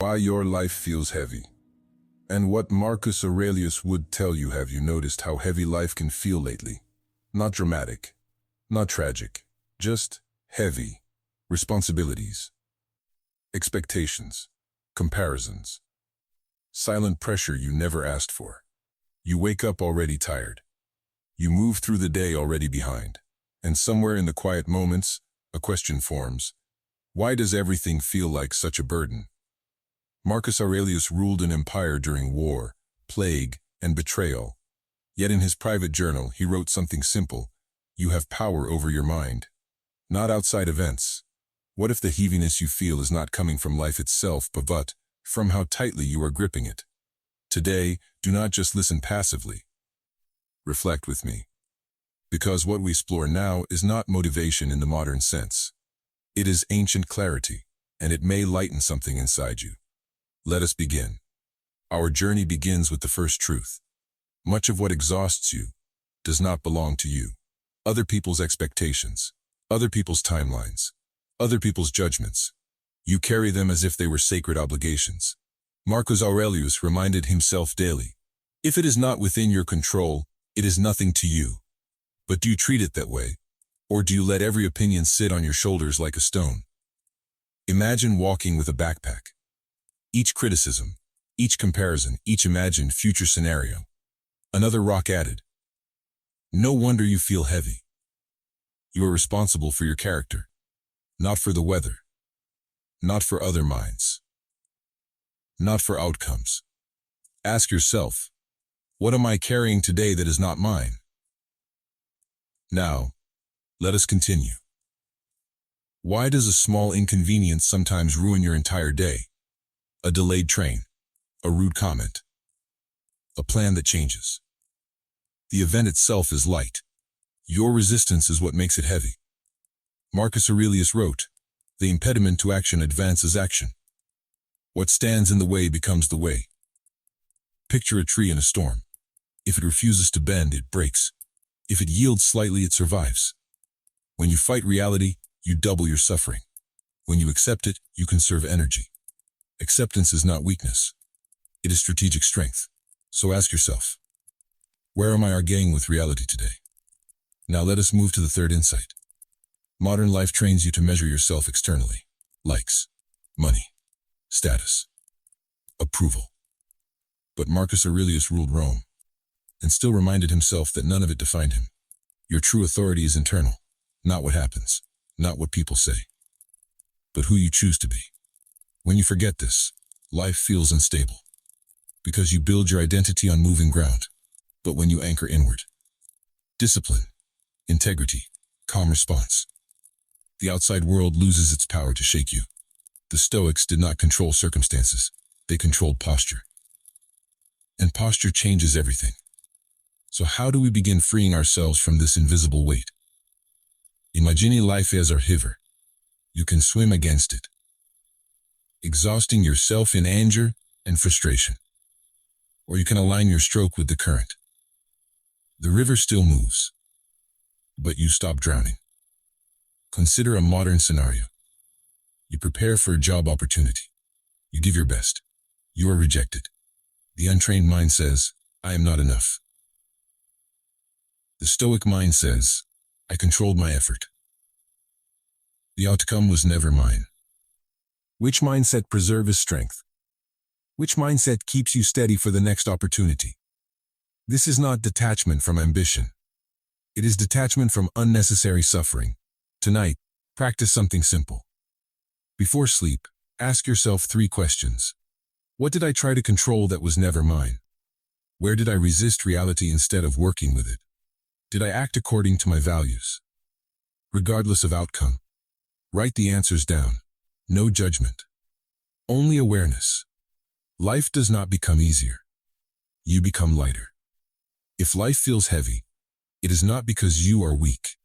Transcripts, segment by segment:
Why your life feels heavy. And what Marcus Aurelius would tell you. Have you noticed how heavy life can feel lately? Not dramatic, not tragic, just heavy. Responsibilities, expectations, comparisons, silent pressure you never asked for. You wake up already tired. You move through the day already behind. And somewhere in the quiet moments, a question forms. Why does everything feel like such a burden? Marcus Aurelius ruled an empire during war, plague, and betrayal. Yet in his private journal, he wrote something simple. You have power over your mind, not outside events. What if the heaviness you feel is not coming from life itself, but from how tightly you are gripping it? Today, do not just listen passively. Reflect with me. Because what we explore now is not motivation in the modern sense. It is ancient clarity, and it may lighten something inside you. Let us begin. Our journey begins with the first truth. Much of what exhausts you does not belong to you. Other people's expectations, other people's timelines, other people's judgments. You carry them as if they were sacred obligations. Marcus Aurelius reminded himself daily, if it is not within your control, it is nothing to you. But do you treat it that way? Or do you let every opinion sit on your shoulders like a stone? Imagine walking with a backpack. Each criticism, each comparison, each imagined future scenario. Another rock added. No wonder you feel heavy. You are responsible for your character, not for the weather, not for other minds, not for outcomes. Ask yourself, what am I carrying today that is not mine? Now, let us continue. Why does a small inconvenience sometimes ruin your entire day? A delayed train, a rude comment, a plan that changes. The event itself is light. Your resistance is what makes it heavy. Marcus Aurelius wrote, the impediment to action advances action. What stands in the way becomes the way. Picture a tree in a storm. If it refuses to bend, it breaks. If it yields slightly, it survives. When you fight reality, you double your suffering. When you accept it, you conserve energy. Acceptance is not weakness. It is strategic strength. So ask yourself, where am I arguing with reality today? Now let us move to the third insight. Modern life trains you to measure yourself externally. Likes, money, status, approval. But Marcus Aurelius ruled Rome, and still reminded himself that none of it defined him. Your true authority is internal, not what happens, not what people say, but who you choose to be. When you forget this, life feels unstable, because you build your identity on moving ground. But when you anchor inward, discipline, integrity, calm response, the outside world loses its power to shake you. The Stoics did not control circumstances, they controlled posture. And posture changes everything. So how do we begin freeing ourselves from this invisible weight? Imagine life as a river. You can swim against it, exhausting yourself in anger and frustration. Or you can align your stroke with the current. The river still moves, but you stop drowning. Consider a modern scenario. You prepare for a job opportunity. You give your best. You are rejected. The untrained mind says, I am not enough. The Stoic mind says, I controlled my effort. The outcome was never mine. Which mindset preserves strength? Which mindset keeps you steady for the next opportunity? This is not detachment from ambition. It is detachment from unnecessary suffering. Tonight, practice something simple. Before sleep, ask yourself 3 questions. What did I try to control that was never mine? Where did I resist reality instead of working with it? Did I act according to my values? Regardless of outcome, write the answers down. No judgment, only awareness. Life does not become easier. You become lighter. If life feels heavy, it is not because you are weak.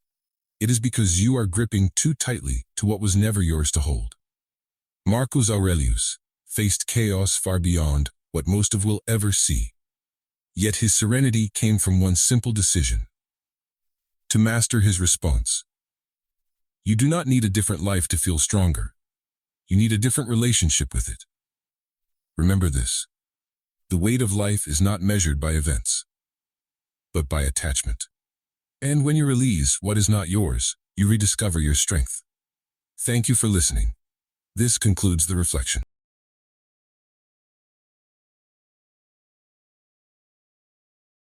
It is because you are gripping too tightly to what was never yours to hold. Marcus Aurelius faced chaos far beyond what most of will ever see. Yet his serenity came from one simple decision: to master his response. You do not need a different life to feel stronger. You need a different relationship with it. Remember this. The weight of life is not measured by events, but by attachment. And when you release what is not yours, you rediscover your strength. Thank you for listening. This concludes the reflection.